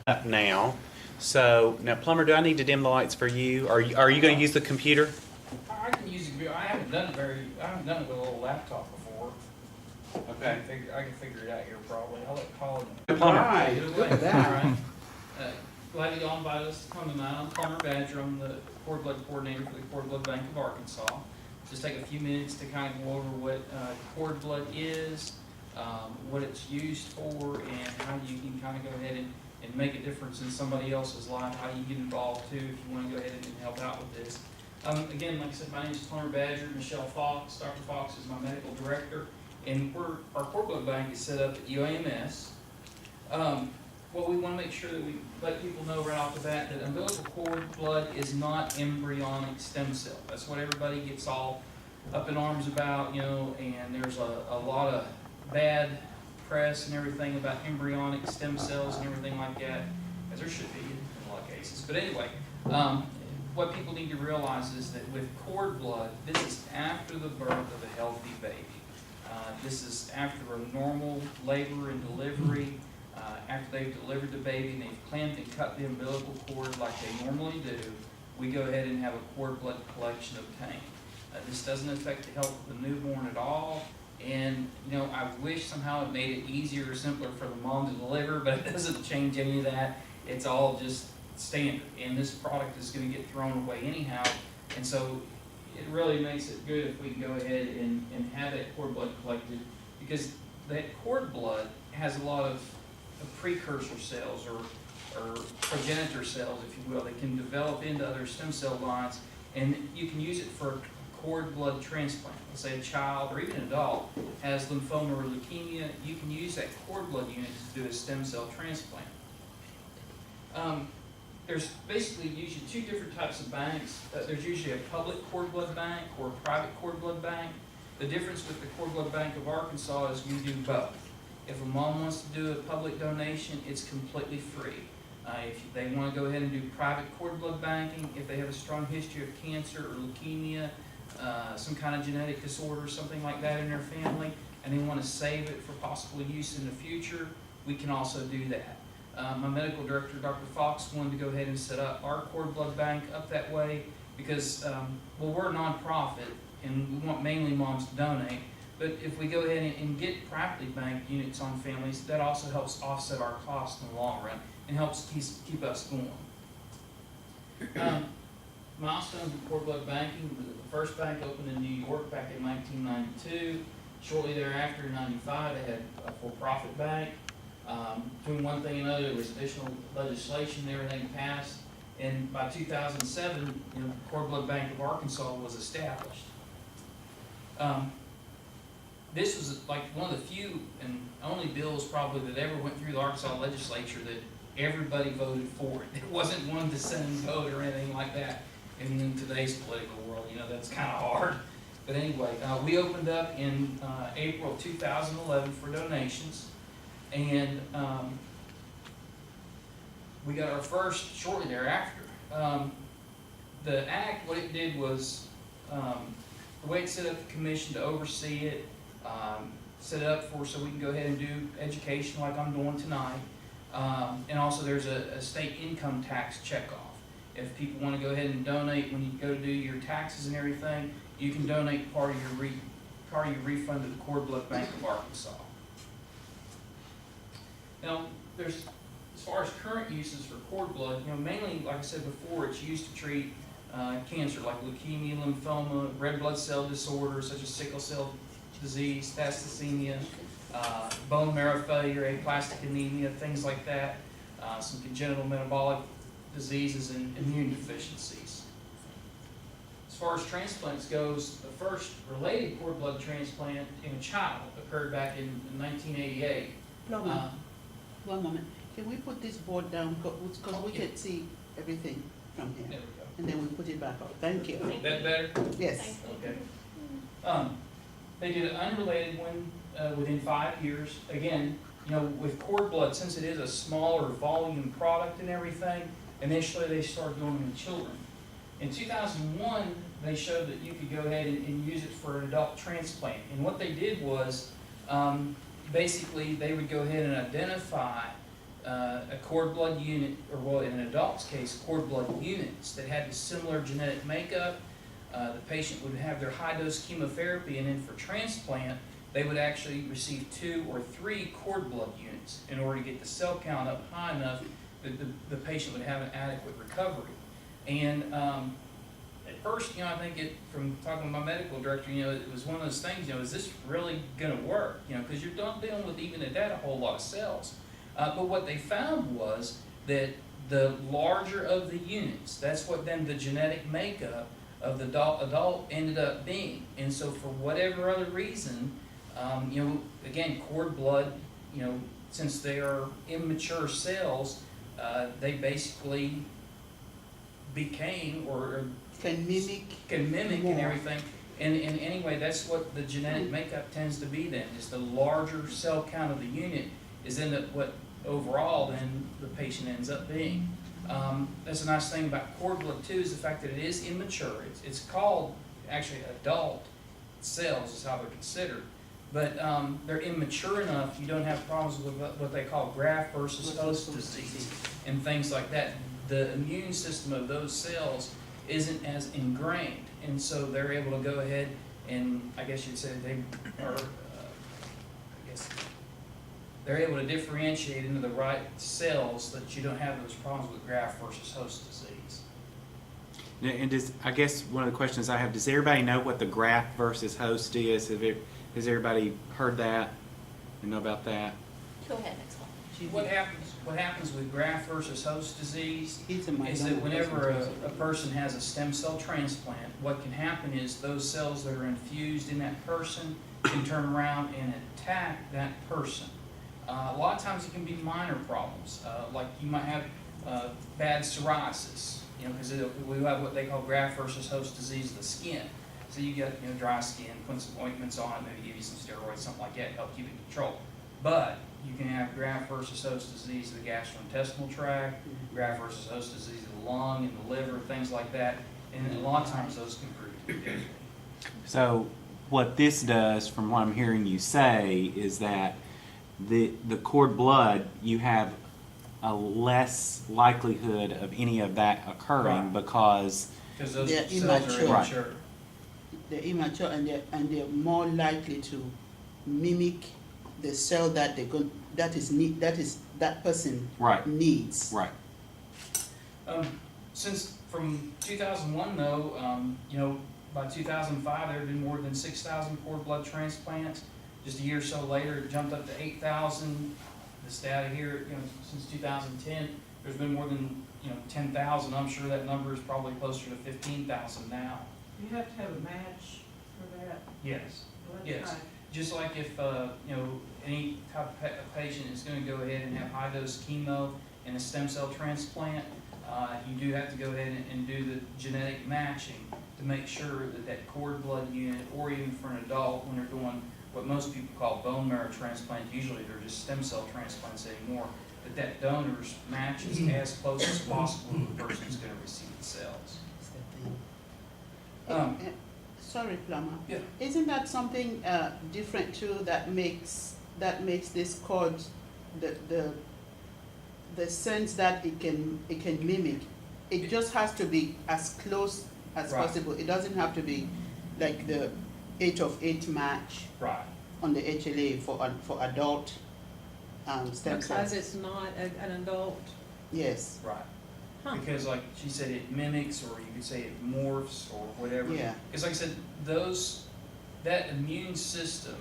up now. So now, Plummer, do I need to dim the lights for you? Are you going to use the computer? I can use it. I haven't done it with a little laptop before. Okay. I can figure it out here probably. I'll let Colin. Plumber. Right, look at that. Alright. Glad you all invited us to come tonight. I'm Plummer Badger. I'm the cord blood coordinator for the Cord Blood Bank of Arkansas. Just take a few minutes to kind of go over what cord blood is, what it's used for, and how you can kind of go ahead and make a difference in somebody else's life, how you get involved too if you want to go ahead and help out with this. Again, like I said, my name is Plummer Badger. Michelle Fox. Dr. Fox is my medical director. And our cord blood bank is set up at UAMS. What we want to make sure that we let people know right off the bat that umbilical cord blood is not embryonic stem cell. That's what everybody gets all up in arms about, and there's a lot of bad press and everything about embryonic stem cells and everything like that, as there should be in a lot of cases. But anyway, what people need to realize is that with cord blood, this is after the birth of a healthy baby. This is after a normal labor and delivery. After they've delivered the baby and they've clamped and cut the umbilical cord like they normally do, we go ahead and have a cord blood collection obtained. This doesn't affect the health of the newborn at all. And, I wish somehow it made it easier or simpler for the mom to deliver, but it doesn't change any of that. It's all just standard. And this product is going to get thrown away anyhow. And so it really makes it good if we can go ahead and have that cord blood collected, because that cord blood has a lot of precursor cells or progenitor cells, if you will, that can develop into other stem cell lines, and you can use it for a cord blood transplant. Let's say a child or even an adult has lymphoma or leukemia, you can use that cord blood unit to do a stem cell transplant. There's basically usually two different types of banks. There's usually a public cord blood bank or a private cord blood bank. The difference with the Cord Blood Bank of Arkansas is you do both. If a mom wants to do a public donation, it's completely free. If they want to go ahead and do private cord blood banking, if they have a strong history of cancer or leukemia, some kind of genetic disorder, something like that in their family, and they want to save it for possible use in the future, we can also do that. My medical director, Dr. Fox, wanted to go ahead and set up our cord blood bank up that way because, we're a nonprofit and we want mainly moms to donate. But if we go ahead and get privately banked units on families, that also helps offset our costs in the long run and helps keep us going. Milestones in cord blood banking: the first bank opened in New York back in 1992. Shortly thereafter, in '95, they had a for-profit bank. Between one thing and another, there was additional legislation and everything passed. And by 2007, the Cord Blood Bank of Arkansas was established. This was like one of the few and only bills probably that ever went through the Arkansas legislature that everybody voted for it. It wasn't one dissenting vote or anything like that. And in today's political world, that's kind of hard. But anyway, we opened up in April of 2011 for donations. And we got our first shortly thereafter. The act, what it did was, the way it set up the commission to oversee it, set it up so we can go ahead and do education like I'm doing tonight. And also there's a state income tax checkoff. If people want to go ahead and donate when you go to do your taxes and everything, you can donate part of your refund to the Cord Blood Bank of Arkansas. Now, as far as current uses for cord blood, mainly, like I said before, it's used to treat cancer like leukemia, lymphoma, red blood cell disorders such as sickle cell disease, thalassemia, bone marrow failure, aplastic anemia, things like that, some congenital metabolic diseases and immune deficiencies. As far as transplants goes, the first related cord blood transplant in a child occurred back in 1988. One moment. Can we put this board down because we can see everything from here? There we go. And then we put it back up. Thank you. That better? Yes. Okay. They did an unrelated one within 5 years. Again, with cord blood, since it is a smaller volume product and everything, initially they started going in children. In 2001, they showed that you could go ahead and use it for an adult transplant. And what they did was, basically, they would go ahead and identify a cord blood unit, or well, in an adult's case, cord blood units that had a similar genetic makeup. The patient would have their high-dose chemotherapy, and then for transplant, they would actually receive 2 or 3 cord blood units in order to get the cell count up high enough that the patient would have an adequate recovery. And at first, I think from talking to my medical director, it was one of those things, is this really going to work? Because you're not dealing with even at that a whole lot of cells. But what they found was that the larger of the units, that's what then the genetic makeup of the adult ended up being. And so for whatever other reason, again, cord blood, since they are immature cells, they basically became or Can mimic and more. everything. And anyway, that's what the genetic makeup tends to be then, is the larger cell count of the unit is then what overall then the patient ends up being. That's a nice thing about cord blood too, is the fact that it is immature. It's called actually adult cells is how they're considered. But they're immature enough, you don't have problems with what they call graft versus host disease and things like that. The immune system of those cells isn't as ingrained, and so they're able to go ahead and, I guess you'd say they are, they're able to differentiate into the right cells so that you don't have those problems with graft versus host disease. And I guess one of the questions I have, does everybody know what the graft versus host is? Has everybody heard that and know about that? Go ahead, next one. What happens with graft versus host disease It's a is that myeloma whenever a presentation. person has a stem cell transplant, what can happen is those cells that are infused in that person can turn around and attack that person. A lot of times it can be minor problems, like you might have bad psoriasis, because we have what they call graft versus host disease of the skin. So you get dry skin, put some ointments on it, maybe give you some steroids, something like that, help keep it in control. But you can have graft versus host disease of the gastrointestinal tract, graft versus host disease of the lung and the liver, things like that. And a lot of times those can prove to be deadly. So what this does, from what I'm hearing you say, is that the cord blood, you have a less likelihood of any of that occurring Right. because Because those They're cells immature. are Right. immature. They're immature and they're more likely to mimic the cell that that person Right. needs. right. Since from 2001 though, by 2005 there had been more than 6,000 cord blood transplants. Just a year or so later, it jumped up to 8,000. This data here, since 2010, there's been more than 10,000. I'm sure that number is probably closer to 15,000 now. You have to have a match for that. Yes. Well, that's Yes. right. Just like if any type of patient is going to go ahead and have high dose chemo and a stem cell transplant, you do have to go ahead and do the genetic matching to make sure that cord blood unit, or even for an adult when they're doing what most people call bone marrow transplant, usually they're just stem cell transplants anymore, that donors matches as close as possible to the person who's going to receive the cells. That's the thing. Um, Sorry, Plummer. Yeah. Isn't that something different too that makes this cord the sense that it can mimic? It just has to be as close as Right. possible. It doesn't have to be like the 8 of 8 match Right. on the HLA for adult stem cells. Because it's not an adult. Yes. Right. Huh. Because like she said, it mimics, or you could say it morphs, or whatever. Yeah. Because like I said, that immune system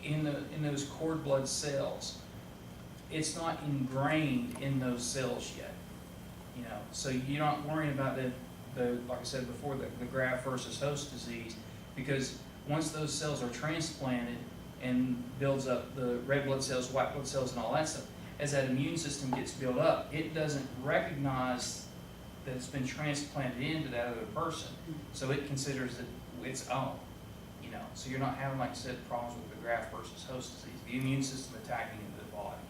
in those cord blood cells, it's not ingrained in those cells yet. So you're not worrying about the like I said before, the graft versus host disease, because once those cells are transplanted and builds up the red blood cells, white blood cells, and all that stuff, as that immune system gets built up, it doesn't recognize that it's been transplanted into that other person. So it considers it its own, So you're not having, like I said, problems with the graft versus host disease, the immune system attacking into the body.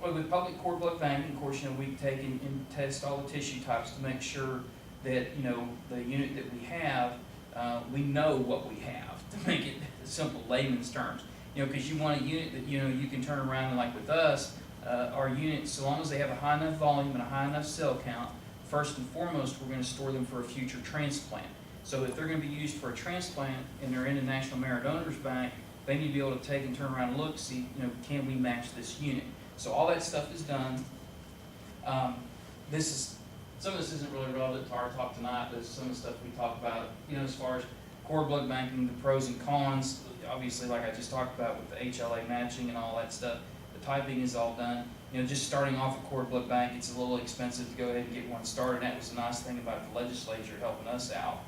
Well, with public cord blood banking, of course, we take and test all the tissue types to make sure that, the unit that we have, we know what we have, to make it simple layman's terms. You know, because you want a unit that, you know, you can turn around and like with us, our units, so long as they have a high enough volume and a high enough cell count, first and foremost, we're gonna store them for a future transplant. So if they're gonna be used for a transplant and they're in the National Merit Donors Bank, they need to be able to take and turn around and look, see, you know, can we match this unit? So all that stuff is done. Some of this isn't really relevant to our talk tonight, but some of the stuff we talk about, you know, as far as cord blood banking, the pros and cons, obviously like I just talked about with the HLA matching and all that stuff, the typing is all done. You know, just starting off a cord blood bank, it's a little expensive to go ahead and get one started. That was the nice thing about the legislature helping us out.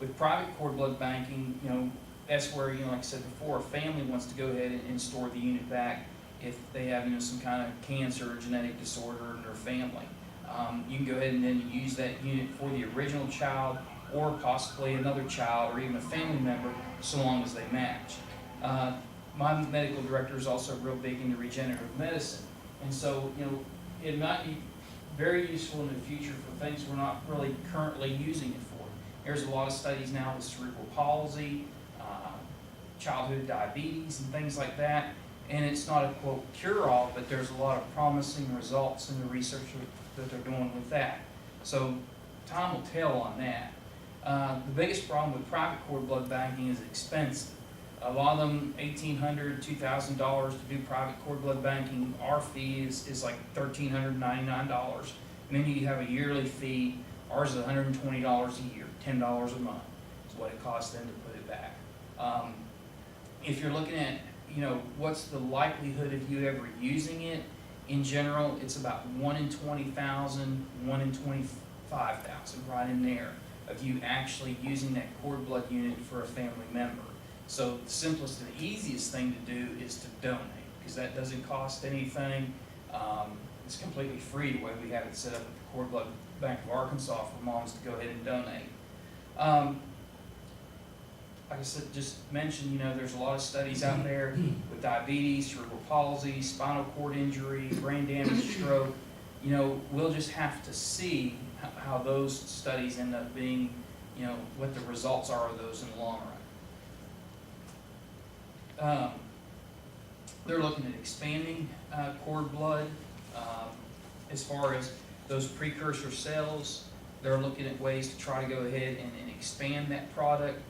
With private cord blood banking, you know, that's where, you know, like I said before, a family wants to go ahead and store the unit back if they have, you know, some kind of cancer or genetic disorder in their family. You can go ahead and then use that unit for the original child or possibly another child or even a family member, so long as they match. My medical director is also real big into regenerative medicine. And so, you know, it might be very useful in the future for things we're not really currently using it for. There's a lot of studies now with cerebral palsy, childhood diabetes, and things like that. And it's not a, quote, cure-all, but there's a lot of promising results in the research that they're doing with that. So time will tell on that. The biggest problem with private cord blood banking is expensive. A lot of them, $1,800, $2,000 to do private cord blood banking. Our fee is like $1,399. And then you have a yearly fee. Ours is $120 a year, $10 a month is what it costs them to put it back. If you're looking at, you know, what's the likelihood of you ever using it, in general, it's about 1 in 20,000, 1 in 25,000, right in there, of you actually using that cord blood unit for a family member. So the simplest and the easiest thing to do is to donate, because that doesn't cost anything. It's completely free the way we have it set up at the Cord Blood Bank of Arkansas for moms to go ahead and donate. Like I said, just mentioned, you know, there's a lot of studies out there with diabetes, cerebral palsy, spinal cord injury, brain damage, stroke. You know, we'll just have to see how those studies end up being, you know, what the results are of those in the long run. They're looking at expanding cord blood as far as those precursor cells. They're looking at ways to try to go ahead and expand that product.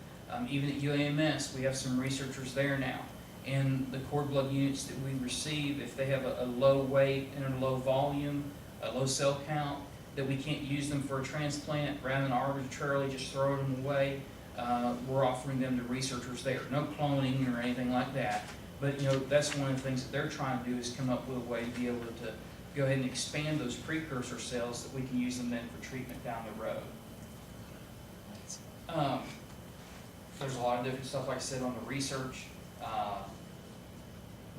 Even at UAMS, we have some researchers there now. And the cord blood units that we receive, if they have a low weight and a low volume, a low cell count, that we can't use them for a transplant, rather than arbitrarily just throwing them away, we're offering them to researchers there. No cloning or anything like that. But, you know, that's one of the things that they're trying to do, is come up with a way to be able to go ahead and expand those precursor cells that we can use them then for treatment down the road. There's a lot of different stuff, like I said, on the research.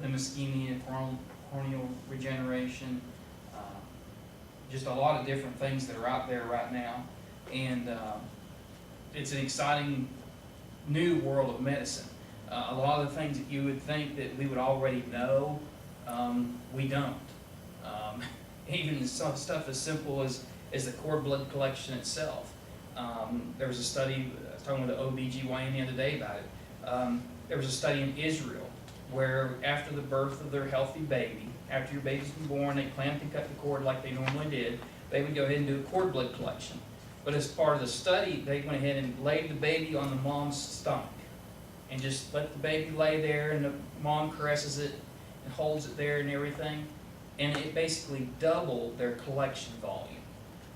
Ischemia, corneal regeneration, just a lot of different things that are out there right now. And it's an exciting new world of medicine. A lot of the things that you would think that we would already know, we don't. Even some stuff as simple as the cord blood collection itself. There was a study, I was talking with the OBGYN the other day about it. There was a study in Israel where after the birth of their healthy baby, after your baby's been born, they clamped and cut the cord like they normally did. They would go ahead and do a cord blood collection. But as part of the study, they went ahead and laid the baby on the mom's stomach and just let the baby lay there, and the mom caresses it and holds it there and everything. And it basically doubled their collection volume.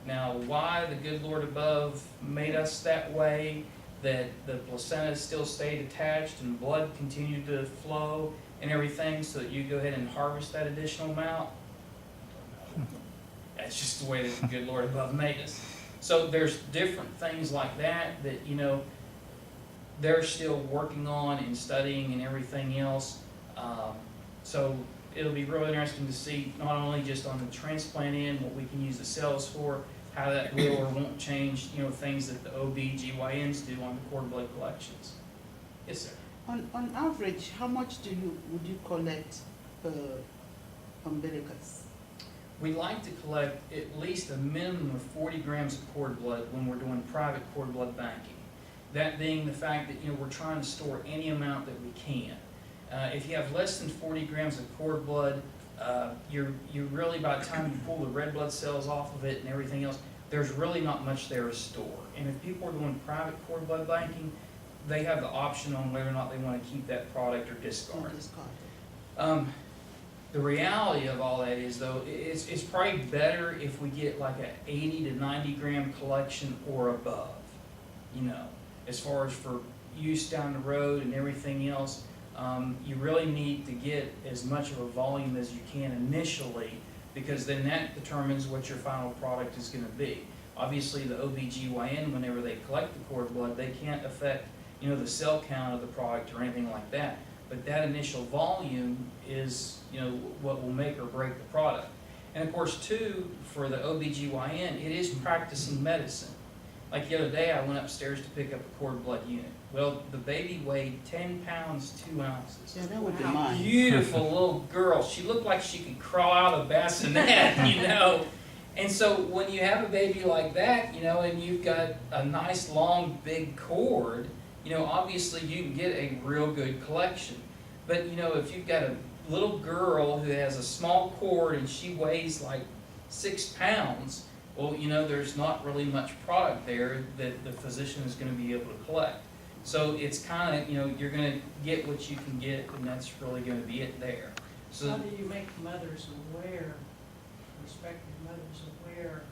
Now, why the good Lord above made us that way, that the placenta still stayed attached and blood continued to flow and everything, so that you go ahead and harvest that additional amount, that's just the way that the good Lord above made us. So there's different things like that that, you know, they're still working on and studying and everything else. So it'll be real interesting to see, not only just on the transplant end, what we can use the cells for, how that will or won't change, you know, things that the OB-GYNs do on the cord blood collections. Yes, sir. On average, how much would you collect per umbilicus? We like to collect at least a minimum of 40 grams of cord blood when we're doing private cord blood banking. That being the fact that, you know, we're trying to store any amount that we can. If you have less than 40 grams of cord blood, you're really, by the time you pull the red blood cells off of it and everything else, there's really not much there to store. And if people are doing private cord blood banking, they have the option on whether or not they want to keep that product or discard it. The reality of all that is, though, it's probably better if we get like a 80 to 90 gram collection or above, you know, as far as for use down the road and everything else. You really need to get as much of a volume as you can initially, because then that determines what your final product is going to be. Obviously, the OBGYN, whenever they collect the cord blood, they can't affect, you know, the cell count of the product or anything like that. But that initial volume is, you know, what will make or break the product. And of course, too, for the OBGYN, it is practicing medicine. Like the other day, I went upstairs to pick up a cord blood unit. Well, the baby weighed 10 pounds, 2 ounces. Yeah, that would be Wow, mine. beautiful little girl. She looked like she could crawl out of a bassinet, you know. And so when you have a baby like that, you know, and you've got a nice, long, big cord, you know, obviously you can get a real good collection. But, you know, if you've got a little girl who has a small cord and she weighs like 6 pounds, well, you know, there's not really much product there that the physician is going to be able to collect. So it's kind of, you know, you're going to get what you can get, and that's really going to be it there. So How do you make mothers aware, respective mothers aware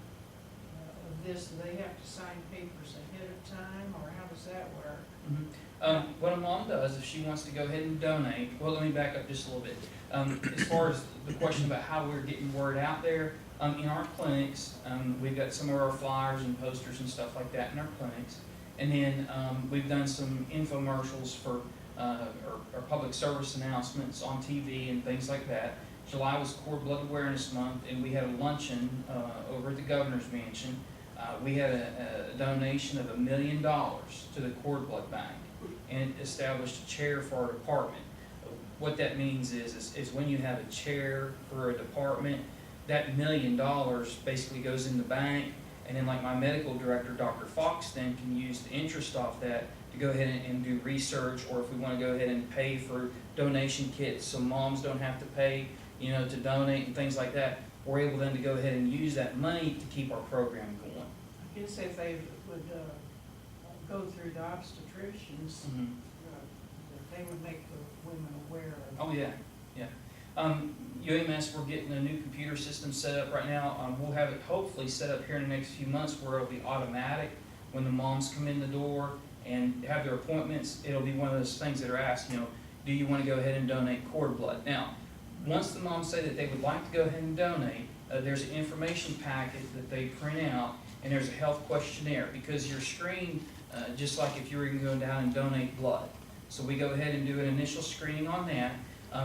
of this? Do they have to sign papers ahead of time, or how does that work? What a mom does, if she wants to go ahead and donate, well, let me back up just a little bit. As far as the question about how we're getting word out there, in our clinics, we've got some of our flyers and posters and stuff like that in our clinics. And then we've done some infomercials for or public service announcements on TV and things like that. July was Cord Blood Awareness Month, and we had a luncheon over at the Governor's Mansion. We had a donation of $1 million to the Cord Blood Bank, and it established a chair for our department. What that means is when you have a chair for a department, that $1 million basically goes in the bank, and then like my medical director, Dr. Fox, then can use the interest off that to go ahead and do research, or if we want to go ahead and pay for donation kits so moms don't have to pay, you know, to donate and things like that, we're able then to go ahead and use that money to keep our program going. I guess if they would go through the obstetricians, that they would make the women aware of. Oh, yeah, yeah. UMS, we're getting a new computer system set up right now. We'll have it hopefully set up here in the next few months where it'll be automatic. When the moms come in the door and have their appointments, it'll be one of those things that are asked, you know, do you want to go ahead and donate cord blood? Now, once the moms say that they would like to go ahead and donate, there's an information packet that they print out, and there's a health questionnaire, because you're screened just like if you were going to go down and donate blood. So we go ahead and do an initial screening on that.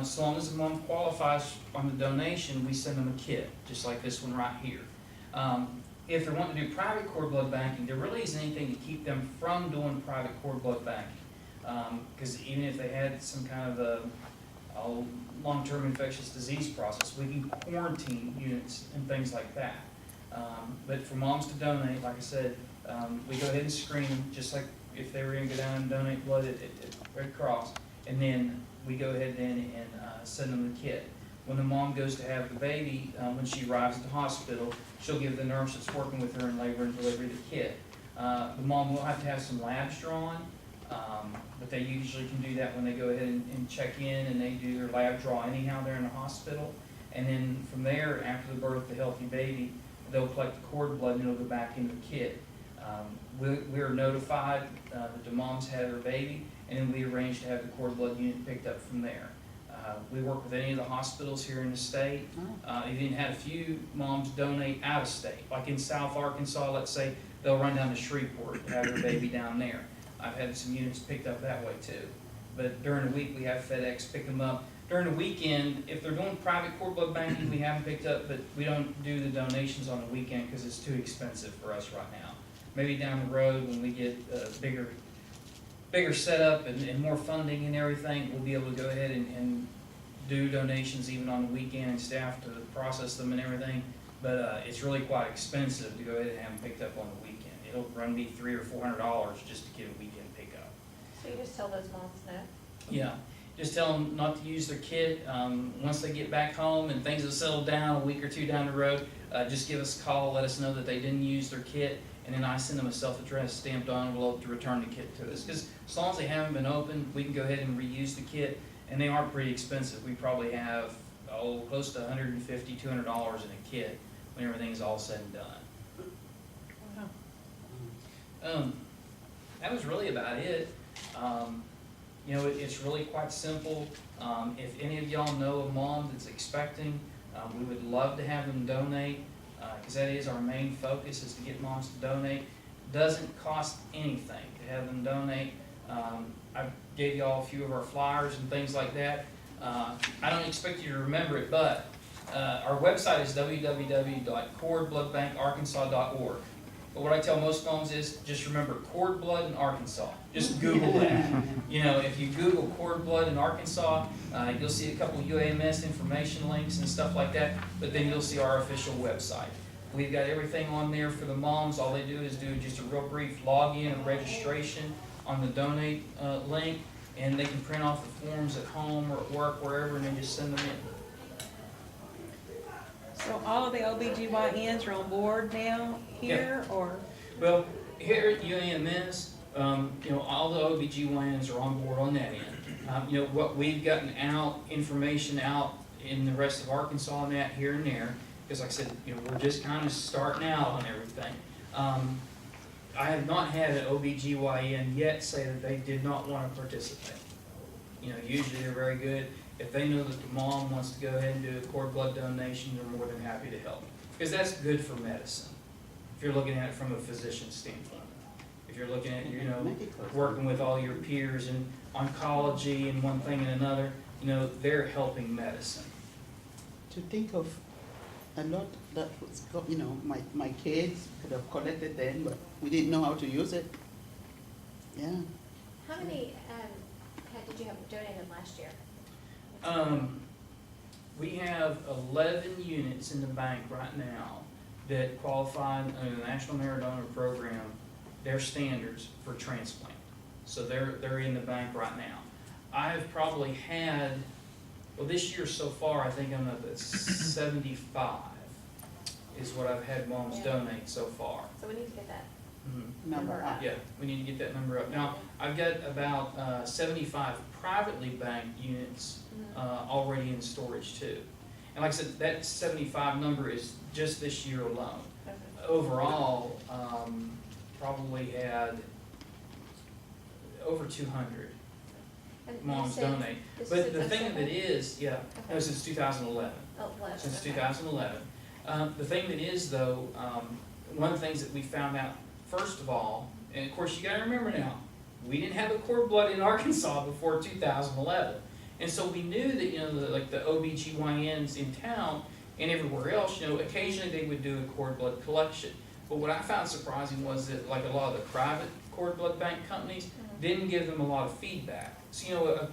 So long as the mom qualifies on the donation, we send them a kit, just like this one right here. If they're wanting to do private cord blood banking, there really isn't anything to keep them from doing private cord blood banking. Because even if they had some kind of a long-term infectious disease process, we can quarantine units and things like that. But for moms to donate, like I said, we go ahead and screen them, just like if they were going to go down and donate blood at Red Cross, and then we go ahead then and send them the kit. When the mom goes to have the baby, when she arrives at the hospital, she'll give the nurse that's working with her in labor and delivery the kit. The mom will have to have some labs drawn, but they usually can do that when they go ahead and check in and they do their lab draw anyhow there in the hospital. And then from there, after the birth of the healthy baby, they'll collect the cord blood and it'll go back into the kit. We're notified that the mom's had her baby, and then we arrange to have the cord blood unit picked up from there. We work with any of the hospitals here in the state. Even had a few moms donate out of state, like in South Arkansas, let's say, they'll run down to Shreveport to have their baby down there. I've had some units picked up that way too. But during the week, we have FedEx pick them up. During the weekend, if they're doing private cord blood banking, we have them picked up, but we don't do the donations on the weekend because it's too expensive for us right now. Maybe down the road when we get bigger setup and more funding and everything, we'll be able to go ahead and do donations even on the weekend and staff to process them and everything. But it's really quite expensive to go ahead and have them picked up on the weekend. It'll run me $300 or $400 just to get a weekend pickup. So you just tell those moms no? Yeah, just tell them not to use their kit. Once they get back home and things have settled down a week or two down the road, just give us a call, let us know that they didn't use their kit, and then I send them a self-addressed stamped envelope to return the kit to us. Because as long as they haven't been opened, we can go ahead and reuse the kit, and they aren't pretty expensive. We probably have, close to $150, $200 in a kit when everything's all said and done. Wow. That was really about it. You know, it's really quite simple. If any of y'all know a mom that's expecting, we would love to have them donate, because that is our main focus, is to get moms to donate. Doesn't cost anything to have them donate. I gave y'all a few of our flyers and things like that. I don't expect you to remember it, but our website is www.cordbloodbankarkansas.org. But what I tell most moms is, just remember cord blood in Arkansas. Just Google that. You know, if you Google cord blood in Arkansas, you'll see a couple UAMS information links and stuff like that, but then you'll see our official website. We've got everything on there for the moms. All they do is do just a real brief login and registration on the donate link, and they can print off the forms at home or at work, wherever, and then just send them in. So all of the OBGYNs are on board now here, or? Well, here at UAMS, you know, all the OBGYNs are on board on that end. You know, what we've gotten out, information out in the rest of Arkansas on that here and there, because like I said, you know, we're just kind of starting out on everything. I have not had an OBGYN yet say that they did not want to participate. You know, usually they're very good. If they know that the mom wants to go ahead and do a cord blood donation, they're more than happy to help. Because that's good for medicine, if you're looking at it from a physician standpoint. If you're looking at, you know, working with all your peers in oncology and one thing and another, you know, they're helping medicine. To think of a lot that was, you know, my kids could have collected then, but we didn't know how to use it. Yeah. How many did you have donated last year? We have 11 units in the bank right now that qualify under the National Merit Donor Program, their standards for transplant. So they're in the bank right now. I've probably had, well, this year so far, I think I'm at 75 is what I've had moms donate so far. So we need to get that Mhm. Number up. Yeah, we need to get that number up. Now, I've got about 75 privately banked units already in storage too. And like I said, that 75 number is just this year alone. Okay. Overall, probably had over 200 And you moms said donate. this But is the a thing of it is, yeah, Okay. no, since 2011. Oh, last. Since Okay. 2011. The thing that is though, one of the things that we found out, first of all, and of course you gotta remember now, we didn't have a cord blood in Arkansas before 2011. And so we knew that, you know, like the OBGYNs in town and everywhere else, you know, occasionally they would do a cord blood collection. But what I found surprising was that like a lot of the private cord blood bank companies didn't give them a lot of feedback. So, you know,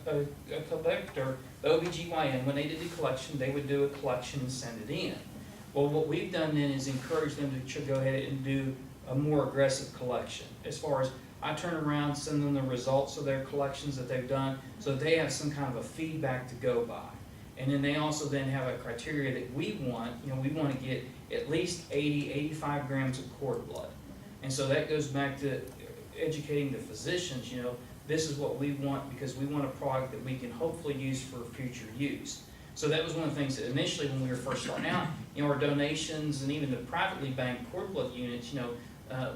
a collector, the OBGYN, when they did the collection, they would do a collection and send it in. Well, what we've done then is encourage them to go ahead and do a more aggressive collection. As far as I turn around, send them the results of their collections that they've done, so that they have some kind of a feedback to go by. And then they also then have a criteria that we want, you know, we want to get at least 80, 85 grams of cord blood. And so that goes back to educating the physicians, you know, this is what we want because we want a product that we can hopefully use for future use. So that was one of the things that initially when we were first starting out, you know, our donations and even the privately banked cord blood units, you know,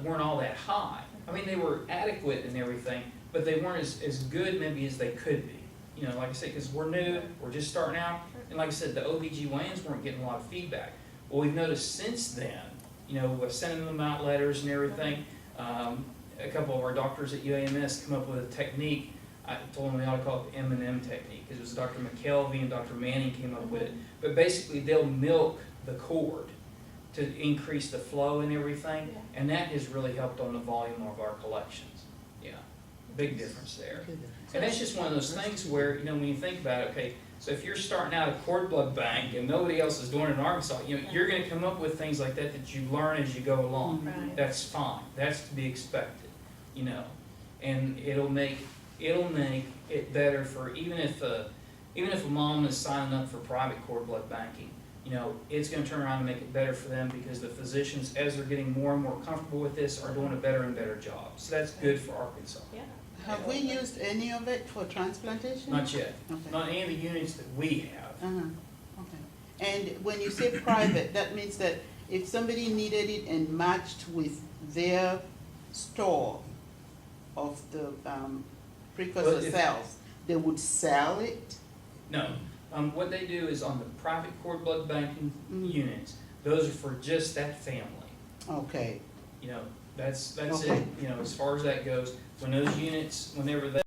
weren't all that high. I mean, they were adequate and everything, but they weren't as good maybe as they could be. You know, like I said, because we're new, we're just starting out, and like I said, the OBGYNs weren't getting a lot of feedback. Well, we've noticed since then, you know, with sending them out letters and everything, a couple of our doctors at UAMS come up with a technique. I told them we ought to call it the M&M technique, because it was Dr. McKelvey and Dr. Manning came up with it. But basically, they'll milk the cord to increase the flow and everything, and that has really helped on the volume of our collections. Yeah, big difference there. And that's just one of those things where, you know, when you think about it, okay, so if you're starting out a cord blood bank and nobody else is doing it in Arkansas, you know, you're going to come up with things like that that you learn as you go along. Right. That's fine. That's to be expected, you know. And it'll make it'll make it better for, even if a mom is signing up for private cord blood banking, you know, it's gonna turn around and make it better for them because the physicians, as they're getting more and more comfortable with this, are doing a better and better job. So that's good for Arkansas. Yeah. Have we used any of it for transplantation? Not yet, Okay. not any of the units that we have. Uh-huh, okay. And when you say private, that means that if somebody needed it and matched with their store of the Well, precursor if- cells, they would sell it? No, what they do is on the private cord blood banking Mhm. units, those are for just that family. Okay, You know, that's Okay. it, you know, as far as that goes. When those units, whenever they